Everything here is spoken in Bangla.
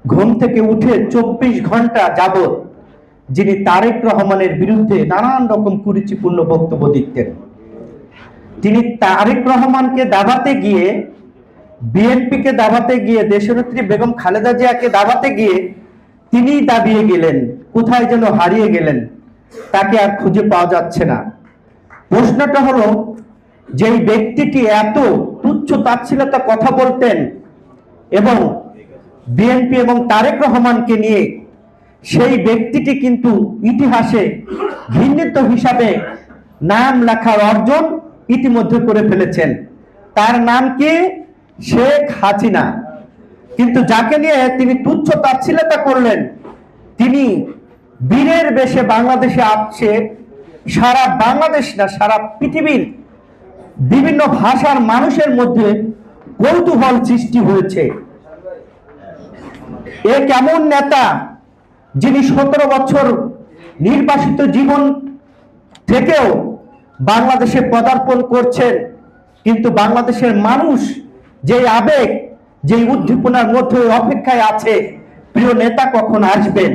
ঘুম থেকে উঠে 24 ঘন্টা যাবত যিনি তারেক রহমানের বিরুদ্ধে নানান রকম কুরুচিপূর্ণ বক্তব্য দিতেন, তিনি তারেক রহমানকে দাবাতে গিয়ে, বিএনপিকে দাবাতে গিয়ে, দেশনেত্রী বেগম খালেদা জিয়াকে দাবাতে গিয়ে তিনি দাবিয়ে গেলেন, কোথায় যেন হারিয়ে গেলেন, তাকে আর খুঁজে পাওয়া যাচ্ছে না। প্রশ্নটা হলো, যেই ব্যক্তিটি এত তুচ্ছ তাচ্ছিল্যতা কথা বলতেন এবং বিএনপি এবং তারেক রহমানকে নিয়ে, সেই ব্যক্তিটি কিন্তু ইতিহাসে ঘৃণিত হিসাবে নাম লেখার অর্জন ইতিমধ্যে করে ফেলেছেন। তার নাম কি? শেখ হাসিনা। কিন্তু যাকে নিয়ে তিনি তুচ্ছ তাচ্ছিল্যতা করলেন, তিনি বীরের বেশে বাংলাদেশে আসছে, সারা বাংলাদেশ না সারা পৃথিবীর বিভিন্ন ভাষার মানুষের মধ্যে কৌতূহল সৃষ্টি হয়েছে। এ কেমন নেতা যিনি 17 বছর নির্বাসিত জীবন থেকেও বাংলাদেশে পদার্পণ করছেন, কিন্তু বাংলাদেশের মানুষ যে আবেগ, যে উদ্দীপনার মধ্যে অপেক্ষায় আছে প্রিয় নেতা কখন আসবেন।